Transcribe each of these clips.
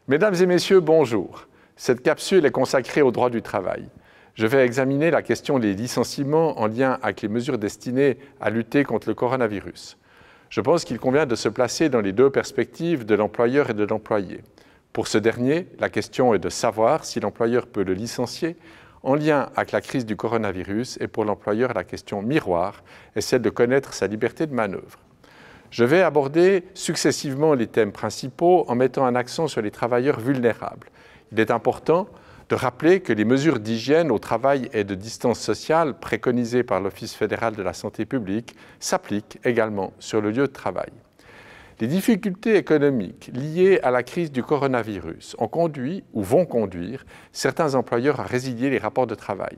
Mesdames et messieurs, bonjour. Cette capsule est consacrée au droit du travail. Je vais examiner la question des licenciements en lien avec les mesures destinées à lutter contre le coronavirus. Je pense qu'il convient de se placer dans les deux perspectives de l'employeur et de l'employé. Pour ce dernier, la question est de savoir si l'employeur peut le licencier en lien avec la crise du coronavirus, et pour l'employeur, la question miroir est celle de connaître sa liberté de manœuvre. Je vais aborder successivement les thèmes principaux en mettant un accent sur les travailleurs vulnérables. Il est important de rappeler que les mesures d'hygiène au travail et de distance sociale préconisées par l'Office fédéral de la santé publique s'appliquent également sur le lieu de travail. Les difficultés économiques liées à la crise du coronavirus ont conduit ou vont conduire certains employeurs à résilier les rapports de travail.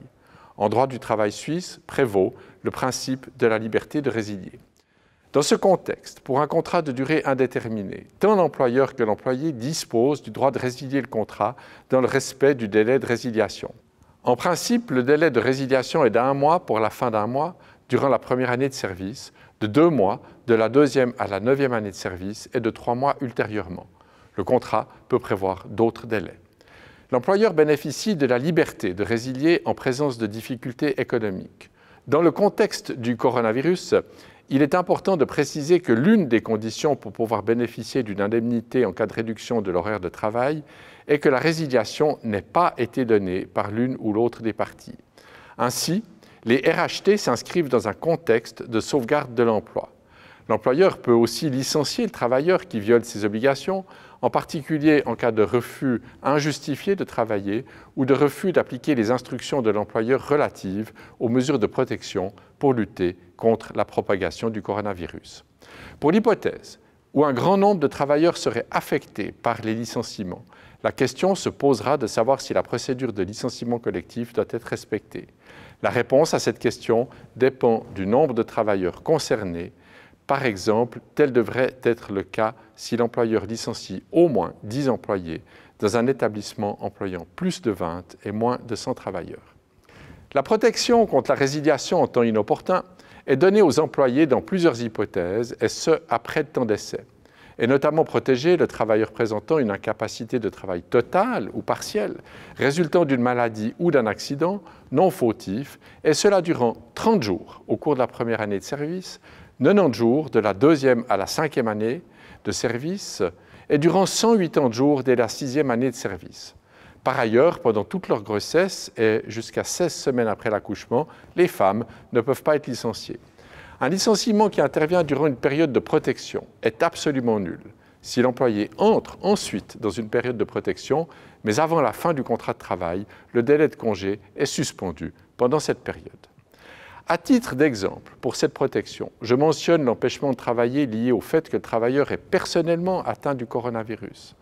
En droit du travail suisse prévaut le principe de la liberté de résilier. Dans ce contexte, pour un contrat de durée indéterminée, tant l'employeur que l'employé disposent du droit de résilier le contrat dans le respect du délai de résiliation. En principe, le délai de résiliation est d'1 mois pour la fin d'un mois durant la première année de service, de 2 mois de la 2e à la 9e année de service et de 3 mois ultérieurement. Le contrat peut prévoir d'autres délais. L'employeur bénéficie de la liberté de résilier en présence de difficultés économiques. Dans le contexte du coronavirus, il est important de préciser que l'une des conditions pour pouvoir bénéficier d'une indemnité en cas de réduction de l'horaire de travail est que la résiliation n'ait pas été donnée par l'une ou l'autre des parties. Ainsi, les RHT s'inscrivent dans un contexte de sauvegarde de l'emploi. L'employeur peut aussi licencier le travailleur qui viole ses obligations, en particulier en cas de refus injustifié de travailler ou de refus d'appliquer les instructions de l'employeur relatives aux mesures de protection pour lutter contre la propagation du coronavirus. Pour l'hypothèse où un grand nombre de travailleurs seraient affectés par les licenciements, la question se posera de savoir si la procédure de licenciement collectif doit être respectée. La réponse à cette question dépend du nombre de travailleurs concernés. Par exemple, tel devrait être le cas si l'employeur licencie au moins 10 employés dans un établissement employant plus de 20 et moins de 100 travailleurs. La protection contre la résiliation en temps inopportun est donnée aux employés dans plusieurs hypothèses, et ce, après le temps d'essai, et notamment protéger le travailleur présentant une incapacité de travail totale ou partielle, résultant d'une maladie ou d'un accident non fautif, et cela durant 30 jours au cours de la première année de service, 90 jours de la 2e à la 5e année de service et durant 180 jours dès la 6e année de service. Par ailleurs, pendant toute leur grossesse et jusqu'à 16 semaines après l'accouchement, les femmes ne peuvent pas être licenciées. Un licenciement qui intervient durant une période de protection est absolument nul. Si l'employé entre ensuite dans une période de protection, mais avant la fin du contrat de travail, le délai de congé est suspendu pendant cette période. À titre d'exemple, pour cette protection, je mentionne l'empêchement de travailler lié au fait que le travailleur est personnellement atteint du coronavirus.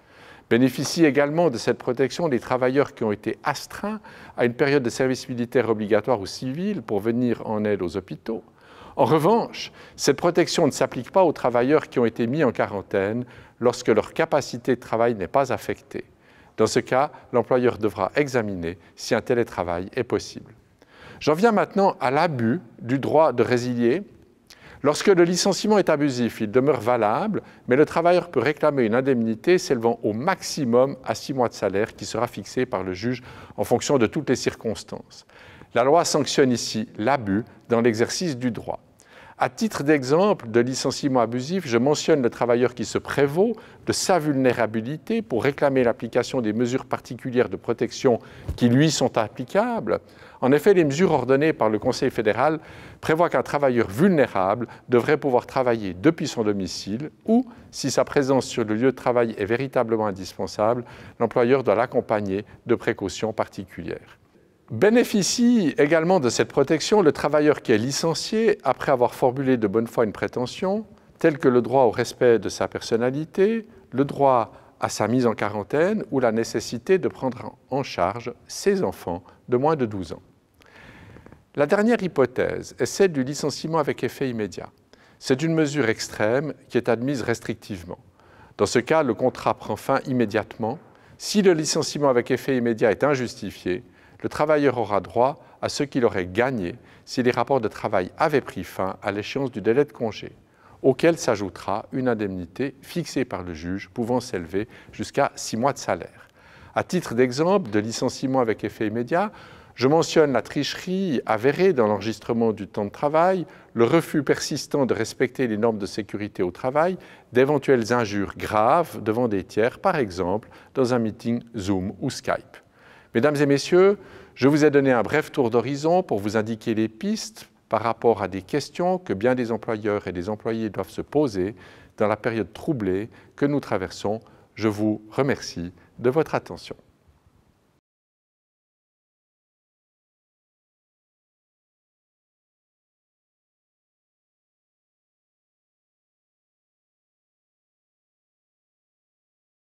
Bénéficient également de cette protection les travailleurs qui ont été astreints à une période de service militaire obligatoire ou civil pour venir en aide aux hôpitaux. En revanche, cette protection ne s'applique pas aux travailleurs qui ont été mis en quarantaine lorsque leur capacité de travail n'est pas affectée. Dans ce cas, l'employeur devra examiner si un télétravail est possible. J'en viens maintenant à l'abus du droit de résilier. Lorsque le licenciement est abusif, il demeure valable, mais le travailleur peut réclamer une indemnité s'élevant au maximum à 6 mois de salaire qui sera fixée par le juge en fonction de toutes les circonstances. La loi sanctionne ici l'abus dans l'exercice du droit. À titre d'exemple de licenciement abusif, je mentionne le travailleur qui se prévaut de sa vulnérabilité pour réclamer l'application des mesures particulières de protection qui lui sont applicables. En effet, les mesures ordonnées par le Conseil fédéral prévoient qu'un travailleur vulnérable devrait pouvoir travailler depuis son domicile ou, si sa présence sur le lieu de travail est véritablement indispensable, l'employeur doit l'accompagner de précautions particulières. Bénéficie également de cette protection le travailleur qui est licencié après avoir formulé de bonne foi une prétention, telle que le droit au respect de sa personnalité, le droit à sa mise en quarantaine ou la nécessité de prendre en charge ses enfants de moins de 12 ans. La dernière hypothèse est celle du licenciement avec effet immédiat. C'est une mesure extrême qui est admise restrictivement. Dans ce cas, le contrat prend fin immédiatement. Si le licenciement avec effet immédiat est injustifié, le travailleur aura droit à ce qu'il aurait gagné si les rapports de travail avaient pris fin à l'échéance du délai de congé. auquel s'ajoutera une indemnité fixée par le juge pouvant s'élever jusqu'à 6 mois de salaire. À titre d'exemple de licenciement avec effet immédiat, je mentionne la tricherie avérée dans l'enregistrement du temps de travail, le refus persistant de respecter les normes de sécurité au travail, d'éventuelles injures graves devant des tiers, par exemple dans un meeting Zoom ou Skype. Mesdames et messieurs, je vous ai donné un bref tour d'horizon pour vous indiquer les pistes par rapport à des questions que bien des employeurs et des employés doivent se poser dans la période troublée que nous traversons. Je vous remercie de votre attention.